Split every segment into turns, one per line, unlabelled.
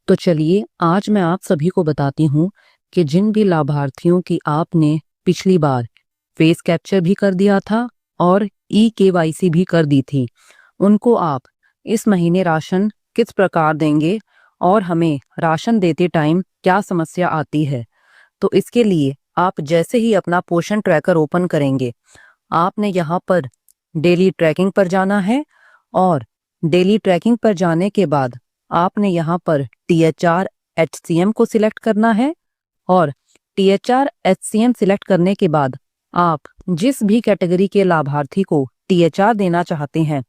तो चलिए आज मैं आप सभी को बताती हूँ कि जिन भी लाभार्थियों की आपने पिछली बार फेस कैप्चर भी कर दिया था और ई-केवाईसी भी कर दी थी, उनको आप इस महीने राशन किस प्रकार देंगे और हमें राशन देते टाइम क्या समस्या आती है। तो इसके लिए आप जैसे ही अपना पोषण ट्रैकर ओपन करेंगे, आपने यहाँ पर डेली ट्रैकिंग पर जाना है और डेली ट्रैकिंग पर जाने के बाद आपने यहाँ पर THR HCM को सिलेक्ट करना है और THR HCM सिलेक्ट करने के बाद आप जिस भी कैटेगरी के लाभार्थी को THR देना चाहते हैं,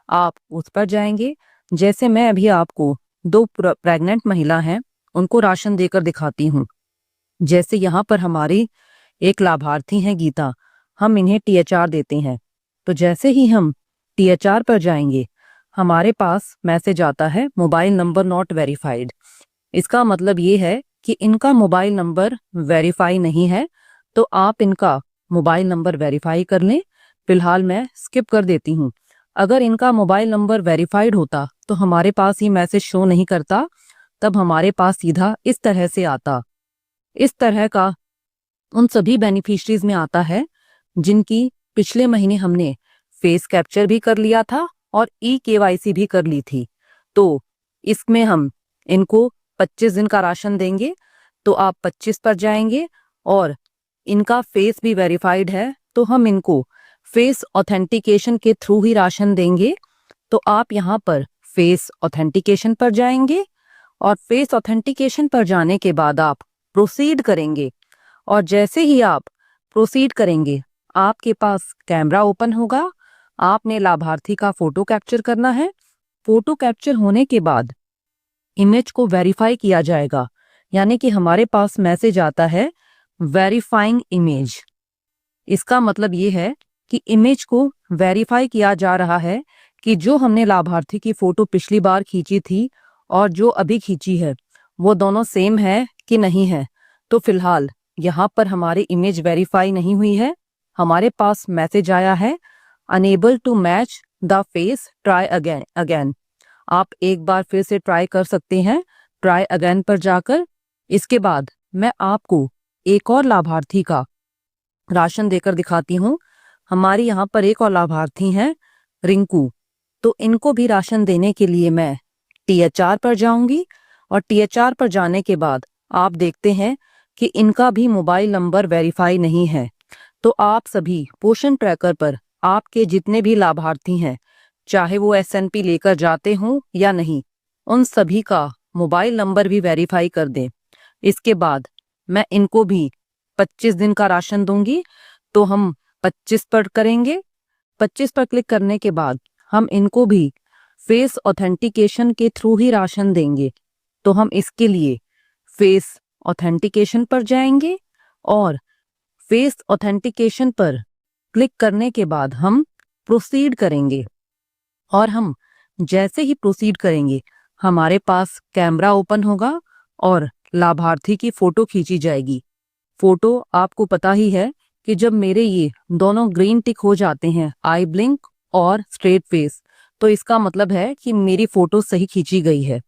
आप उस पर जाएंगे। जैसे मैं अभी आपको दो प्रेग्नेंट महिला हैं, उनको राशन देकर दिखाती हूँ। जैसे यहाँ पर हमारी एक लाभार्थी हैं गीता, हम इन्हें THR देते हैं। तो जैसे ही हम THR पर जाएंगे, हमारे पास मैसेज आता है मोबाइल नंबर नॉट वेरीफाइड। इसका मतलब ये है कि इनका मोबाइल नंबर वेरीफाई नहीं है, तो आप इनका मोबाइल नंबर वेरीफाई कर लें। फिलहाल मैं स्किप कर देती हूँ। अगर इनका मोबाइल नंबर वेरीफाइड होता तो हमारे पास ये मैसेज शो नहीं करता, तब हमारे पास सीधा इस तरह से आता। इस तरह का उन सभी बेनिफिशरीज में आता है जिनकी पिछले महीने हमने फेस कैप्चर भी कर लिया था और ई-केवाईसी भी कर ली थी। तो इसमें हम इनको 25 दिन का राशन देंगे। तो आप 25 पर जाएंगे और इनका फेस भी वेरीफाइड है, तो हम इनको फेस ऑथेंटिकेशन के थ्रू ही राशन देंगे। तो आप यहाँ पर फेस ऑथेंटिकेशन पर जाएंगे और फेस ऑथेंटिकेशन पर जाने के बाद आप प्रोसीड करेंगे और जैसे ही आप प्रोसीड करेंगे, आपके पास कैमरा ओपन होगा। आपने लाभार्थी का फोटो कैप्चर करना है। फोटो कैप्चर होने के बाद इमेज को वेरीफाई किया जाएगा, यानी कि हमारे पास मैसेज आता है वेरीफाइंग इमेज। इसका मतलब ये है कि इमेज को वेरीफाई किया जा रहा है कि जो हमने लाभार्थी की फोटो पिछली बार खींची थी और जो अभी खींची है वो दोनों सेम है कि नहीं है। तो फिलहाल यहाँ पर हमारी इमेज वेरीफाई नहीं हुई है। हमारे पास मैसेज आया है unable to match the face, try again. आप एक बार फिर से ट्राई कर सकते हैं ट्राई अगेन पर जाकर। इसके बाद मैं आपको एक और लाभार्थी का राशन देकर दिखाती हूँ। हमारी यहाँ पर एक और लाभार्थी हैं रिंकू, तो इनको भी राशन देने के लिए मैं THR पर जाऊंगी और THR पर जाने के बाद आप देखते हैं कि इनका भी मोबाइल नंबर वेरीफाई नहीं है। तो आप सभी पोषण ट्रैकर पर आपके जितने भी लाभार्थी हैं, चाहे वो SNP लेकर जाते हों या नहीं, उन सभी का मोबाइल नंबर भी वेरीफाई कर दें। इसके बाद मैं इनको भी 25 दिन का राशन दूंगी। तो हम 25 पर करेंगे। 25 पर क्लिक करने के बाद हम इनको भी फेस ऑथेंटिकेशन के थ्रू ही राशन देंगे। तो हम इसके लिए फेस ऑथेंटिकेशन पर जाएंगे और फेस ऑथेंटिकेशन पर क्लिक करने के बाद हम प्रोसीड करेंगे और हम जैसे ही प्रोसीड करेंगे, हमारे पास कैमरा ओपन होगा और लाभार्थी की फोटो खींची जाएगी। फोटो आपको पता ही है कि जब मेरे ये दोनों ग्रीन टिक हो जाते हैं, आई ब्लिंक और स्ट्रेट फेस, तो इसका मतलब है कि मेरी फोटो सही खींची गई है।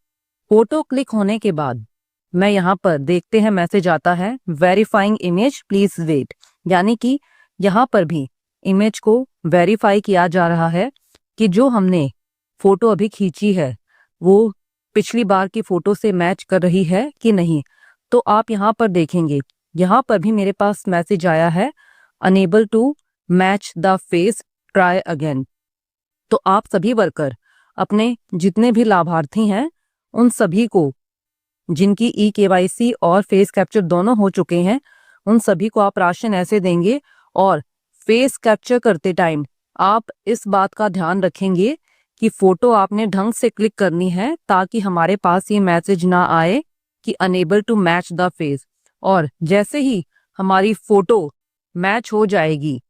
फोटो क्लिक होने के बाद मैं यहाँ पर देखते हैं मैसेज आता है वेरीफाइंग इमेज प्लीज वेट, यानी कि यहाँ पर भी इमेज को वेरीफाई किया जा रहा है कि जो हमने फोटो अभी खींची है वो पिछली बार की फोटो से मैच कर रही है कि नहीं। तो आप यहाँ पर देखेंगे, यहाँ पर भी मेरे पास मैसेज आया है unable to match the face, try again. तो आप सभी वर्कर अपने जितने भी लाभार्थी हैं उन सभी को, जिनकी ई-केवाईसी और फेस कैप्चर दोनों हो चुके हैं, उन सभी को आप राशन ऐसे देंगे। और फेस कैप्चर करते टाइम आप इस बात का ध्यान रखेंगे कि फोटो आपने ढंग से क्लिक करनी है ताकि हमारे पास ये मैसेज ना आए कि unable to match the face. और जैसे ही हमारी फोटो मैच हो जाएगी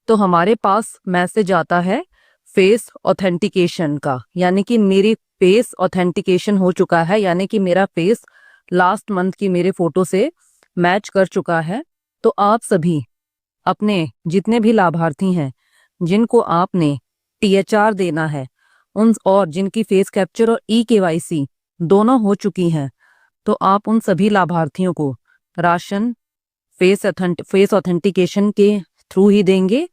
तो हमारे पास मैसेज आता है फेस ऑथेंटिकेशन का, यानी कि मेरी फेस ऑथेंटिकेशन हो चुका है, यानी कि मेरा फेस लास्ट मंथ की मेरे फोटो से मैच कर चुका है। तो आप सभी अपने जितने भी लाभार्थी हैं जिनको आपने THR देना है उन और जिनकी फेस कैप्चर और ई-केवाईसी दोनों हो चुकी हैं, तो आप उन सभी लाभार्थियों को राशन फेस ऑथेंटिकेशन के थ्रू ही देंगे।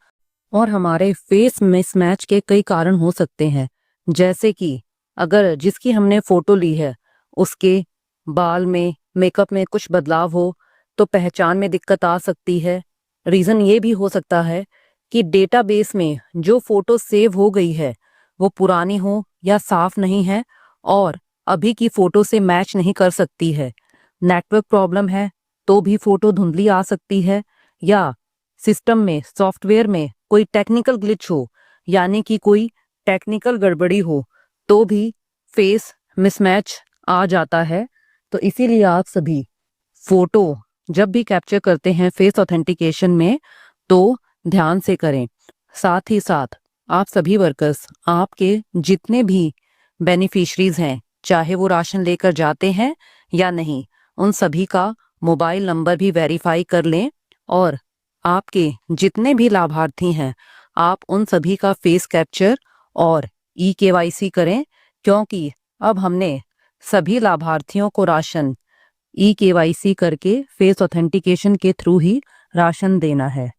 और हमारे फेस मिसमैच के कई कारण हो सकते हैं, जैसे कि अगर जिसकी हमने फोटो ली है उसके बाल में, मेकअप में कुछ बदलाव हो तो पहचान में दिक्कत आ सकती है। रीजन ये भी हो सकता है कि डेटाबेस में जो फोटो सेव हो गई है वो पुरानी हो या साफ नहीं है और अभी की फोटो से मैच नहीं कर सकती है। नेटवर्क प्रॉब्लम है तो भी फोटो धुंधली आ सकती है, या सिस्टम में, सॉफ्टवेयर में कोई टेक्निकल ग्लिच हो, यानी कि कोई टेक्निकल गड़बड़ी हो, तो भी फेस मिसमैच आ जाता है। तो इसीलिए आप सभी फोटो जब भी कैप्चर करते हैं फेस ऑथेंटिकेशन में तो ध्यान से करें। साथ ही साथ आप सभी वर्कर्स, आपके जितने भी बेनिफिशरीज हैं, चाहे वो राशन लेकर जाते हैं या नहीं, उन सभी का मोबाइल नंबर भी वेरीफाई कर लें। और आपके जितने भी लाभार्थी हैं, आप उन सभी का फेस कैप्चर और ई-केवाईसी करें, क्योंकि अब हमने सभी लाभार्थियों को राशन ई-केवाईसी करके फेस ऑथेंटिकेशन के थ्रू ही राशन देना है।